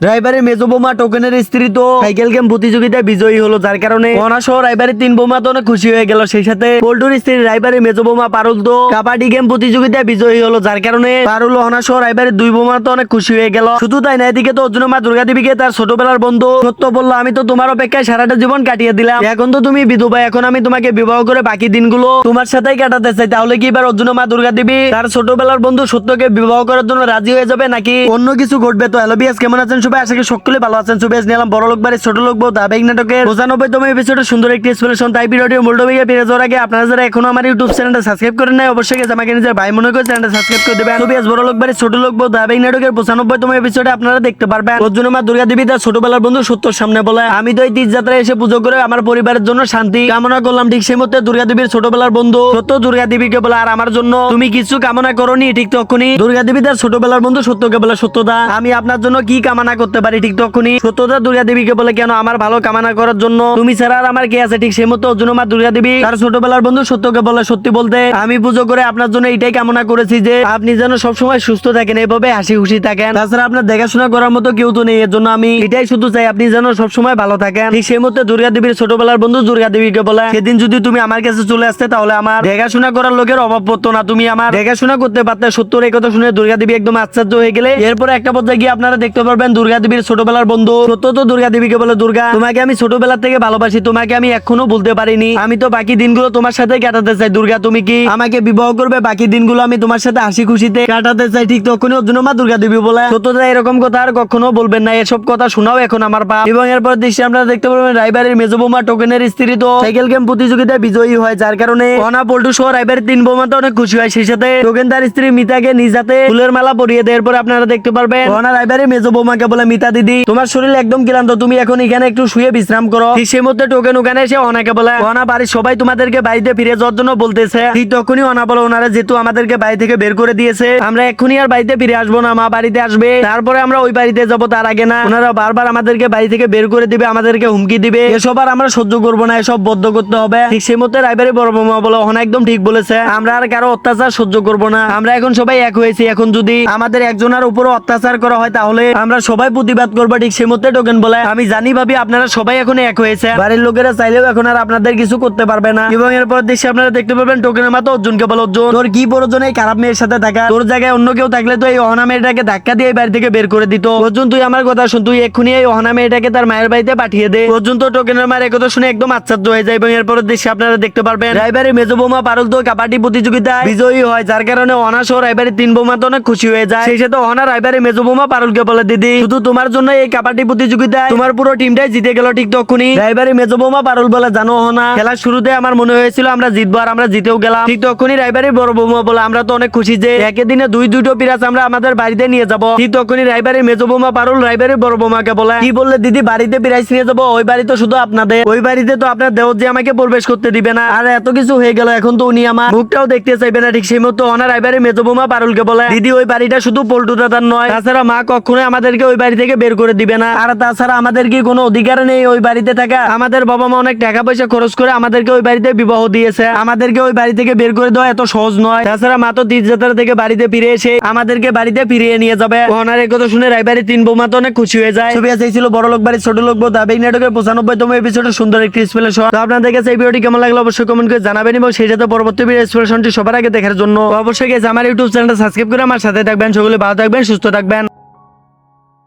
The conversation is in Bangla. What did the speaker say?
রাইবারের মেজো বোমা টোকেনের স্ত্রী তো সাইকেল গেম প্রতিযোগিতায় বিজয়ী হলো, যার কারণে অনাসহ রাইবারের 3 বোমা তো অনেক খুশি হয়ে গেল। সেই সাথে পল্টুর স্ত্রী রাইবারের মেজো বোমা পারুল তো কাবাডি গেম প্রতিযোগিতায় বিজয়ী হলো, যার কারণে পারুল অনাসহ রাইবারের 2 বোমা তো অনেক খুশি হয়ে গেল। শুধু তাই না, এদিকে তো অর্জুনের মা দুর্গা দেবীকে তার ছোটবেলার বন্ধু সত্য বললো, আমি তো তোমার অপেক্ষায় সারাটা জীবন কাটিয়ে দিলাম, এখন তো তুমি বিধবা, এখন আমি তোমাকে বিবাহ করে বাকি দিনগুলো তোমার সাথেই কাটাতে চাই। তাহলে কি এবার অর্জুনের মা দুর্গা দেবী তার ছোটবেলার বন্ধু সত্যকে বিবাহ করার জন্য রাজি হয়ে যাবে, নাকি অন্য কিছু ঘটবে? তো হ্যালো বিয়াস, কেমন আছেন সবাই? আশা করি সকলে ভালো আছেন। সবাই নিলাম বড় লোক বাড়ির ছোট লোক বউ ধারাবাহিক নাটকের 95তম এপিসোডে সুন্দর একটি এক্সপ্লেনেশন। তাই ভিডিওটি মূল্যবিয়ে ফিরে যাওয়ার আগে আপনারা যারা এখনো আমার ইউটিউব চ্যানেলটা সাবস্ক্রাইব করেন নাই, অবশ্যই আমাকে নিজের ভাই মনে করে চ্যানেলটা সাবস্ক্রাইব করে দেবেন। সবাই বড় লোক বাড়ির ছোট লোক বউ ধারাবাহিক নাটকের 95তম এপিসোডে আপনারা দেখতে পারবেন অর্জুনের মা দুর্গা দেবী তার ছোটবেলার বন্ধু সত্যর সামনে বলে, আমি তো এই তীর্থযাত্রায় এসে পুজো করে আমার পরিবারের জন্য শান্তি কামনা করলাম। ঠিক সেই মধ্যে দুর্গা দেবীর ছোটবেলার বন্ধু সত্য দুর্গা দেবীকে বলে, আর আমার জন্য তুমি কিছু কামনা করনি? ঠিক তখনই দুর্গা দেবী তার ছোটবেলার বন্ধু সত্যকে বলে, সত্যদা আমি আপনার জন্য কি কামনা করতে পারি? ঠিক তখনই সত্যদা দুর্গা দেবীকে বলে, কেন আমার ভালো কামনা করার জন্য তুমি ছাড়া আর আমার কে আছে? ঠিক সেই মতো অর্জুনের মা দুর্গা দেবী তার ছোটবেলার বন্ধু সত্যকে বলে, সত্যি বলতে আমি পুজো করে আপনার জন্য এটাই কামনা করেছি যে আপনি যেন সবসময় সুস্থ থাকেন, এইভাবে হাসি খুশি থাকেন, তাছাড়া আপনার দেখাশোনা করার মতো কেউ তো নেই, এর জন্য আমি এটাই শুধু চাই আপনি যেন সবসময় ভালো থাকেন। ঠিক সেই মতো দুর্গা দেবীর ছোটবেলার বন্ধু দুর্গা দেবীকে বলে, সেদিন যদি তুমি আমার কাছে চলে আসতে তাহলে আমার দেখাশোনা করার লোকের অভাব পড়তো না, তুমি আমার দেখাশোনা করতে পারতে। সত্যর এই কথা শুনে দুর্গা দেবী একদম আশ্চর্য হয়ে গেলে এরপরে একটা পর্যায়ে গিয়ে আপনারা দেখতে পারবেন দুর্গা দেবীর ছোটবেলার বন্ধু সত্য তো দুর্গা দেবীকে বলে, দুর্গা তোমাকে আমি ছোটবেলা থেকে ভালোবাসি, তোমাকে আমি এখনো বলতে পারিনি, আমি তো বাকি দিনগুলো তোমার সাথে কাটাতে চাই। দুর্গা তুমি কি আমাকে বিবাহ করবে? বাকি দিনগুলো আমি তোমার সাথে হাসি খুশিতে কাটাতে চাই। ঠিক তখনই অর্জুনের মা দুর্গা দেবী বলে, সত্যতা এরকম কথা আর কখনো বলবেন না, এসব কথা শোনাও এখন আমার পাপ। এবং এরপর দৃশ্যে আপনারা দেখতে পারবেন রাইবারের মেজো বোমা টোকেনের স্ত্রী তো সাইকেল গেম প্রতিযোগিতায় বিজয়ী হয়, যার কারণে অনা পল্টু সহ রাইবারের 3 বোমা তো অনেক খুশি হয়। সেই সাথে টোকেন তার স্ত্রী মিতাকে নিজ হাতে ফুলের মালা পরিয়ে দেয়। এরপর আপনারা দেখতে পারবেন অনা রাইবারের মেজো বোমাকে বলে, মিতা দিদি তোমার শরীর একদম ক্লান্ত, তুমি এখন এখানে একটু শুয়ে বিশ্রাম করো। ঠিক সেই মধ্যে টোকেন ওখানে এসে অনাকে বলে, অনা বাড়ির সবাই তোমাদেরকে বাড়িতে ফিরে যাওয়ার জন্য বলতেছে। ঠিক তখনই অনা বলে, ওনারা যেহেতু আমাদেরকে বাড়ি থেকে বের করে দিয়েছে, আমরা এখনই আর বাড়িতে ফিরে আসবো না, মা বাড়িতে আসবে তারপরে আমরা ওই বাড়িতে যাবো, তার আগে না। ওনারা বারবার আমাদেরকে বাড়ি থেকে বের করে দিবে, আমাদেরকে হুমকি দিবে, এসব আর আমরা সহ্য করবো না, এসব বদ্ধ করতে হবে। ঠিক সেই মধ্যে রাইবারের বড় বোমা বলে, অনা একদম ঠিক বলেছে, আমরা আর কারো অত্যাচার সহ্য করবো না, আমরা এখন সবাই এক হয়েছি, এখন যদি আমাদের একজনের উপর অত্যাচার করা হয় তাহলে আমরা সবাই প্রতিবাদ করবো। ঠিক সেই মধ্যে টোকেন বলে, আমি জানি ভাবি আপনারা সবাই এখন এক হয়েছে, বাড়ির লোকেরা চাইলেও এখন আর আপনাদের কিছু করতে পারবে না। এবং এরপর দৃশ্যে আপনারা দেখতে পাবেন টোকেনের মা তো অর্জুনকে বলে, অর্জুন তোর কি প্রয়োজন এই খারাপ মেয়ের সাথে থাকা? তোর জায়গায় অন্য কেউ থাকলে তো এই অহনা মেয়েটাকে ধাক্কা দিয়ে এই বাড়ি থেকে বের করে দিত। অর্জুন তুই আমার কথা শুন, তুই এক্ষুনি এই অহনা মেয়েটাকে তার মায়ের বাড়িতে পাঠিয়ে দে। অর্জুন তো টোকেনের মায়ের কথা শুনে একদম আশ্চর্য হয়ে যায়। এবং এরপর দৃশ্যে আপনারা দেখতে পারবেন রাইবারের মেজো বোমা পারুল তো কাবাডি প্রতিযোগিতায় বিজয়ী হয়, যার কারণে অনা সহ রাইবারের 3 বোমা তো অনেক খুশি হয়ে যায়। সেই সাথে অহনা রাইবারের মেজো বোমা পারুলকে বলে, দিদি শুধু তোমার জন্য এই কাবাডি প্রতিযোগিতায় তোমার পুরো টিমটাই জিতে গেল। ঠিক তখনই রাইবারের মেজো বোমা পারুল বলে, জানো অহনা খেলার শুরুতে আমার মনে হয়েছিল আমরা জিতবো, আর আমরা জিতেও গেলাম। ঠিক তখনই রাইবারের বড় বোমা বলে, আমরা তো অনেক খুশি যে একই দিনে দুটো পিরাজ আমরা আমাদের বাড়িতে নিয়ে যাবো। ঠিক তখনই রাইবারের মেজো বোমা পারুল রাইবারের বড় বোমাকে বলে, কি বললে দিদি? বাড়িতে পিরাজ নিয়ে যাবো? ওই বাড়ি তো শুধু আপনাদের, ওই বাড়িতে তো আপনার দেওর যে আমাকে প্রবেশ করতে দিবে না, আর এত কিছু হয়ে গেল, এখন তো উনি আমার মুখটাও দেখতে চাইবে না। ঠিক সেই মতো অনা রাইবারের মেজো বোমা পারুলকে বলে, দিদি ওই বাড়িটা শুধু পল্টু দাদার নয়, তাছাড়া মা কখনোই আমাদেরকে ওই বাড়ি থেকে বের করে দিবে না, আর তাছাড়া আমাদের কি কোনো অধিকার নেই ওই বাড়িতে থাকা? আমাদের বাবা মা অনেক টাকা পয়সা খরচ করে আমাদেরকে ওই বাড়িতে বিবাহ দিয়েছে, আমাদেরকে ওই বাড়ি থেকে বের করে দেওয়া এত সহজ নয়। তাছাড়া মা তো তীর্থযাত্রা থেকে বাড়িতে ফিরে এসে আমাদেরকে বাড়িতে ফিরিয়ে নিয়ে যাবে। ওনার এই কথা শুনে রাইবারের 3 বোমা তো অনেক খুশি হয়ে যায়। ছবি আছে ছিল বড় লোক বাড়ির ছোট লোক বউ ধারাবাহিক নাটকের 95তম এপিসোডে সুন্দর একটি এক্সপ্লেনেশন। তো আপনাদের কাছে এই ভিডিওটি কেমন লাগলো অবশ্যই কমেন্ট করে জানাবেন, এবং সেই সাথে পরবর্তী ভিডিও এক্সপ্লেনেশনটি সবার আগে দেখার জন্য অবশ্যই আমার ইউটিউব চ্যানেলটা সাবস্ক্রাইব করে আমার সাথে থাকবেন। সকলে ভালো থাকবেন, সুস্থ থাকবেন।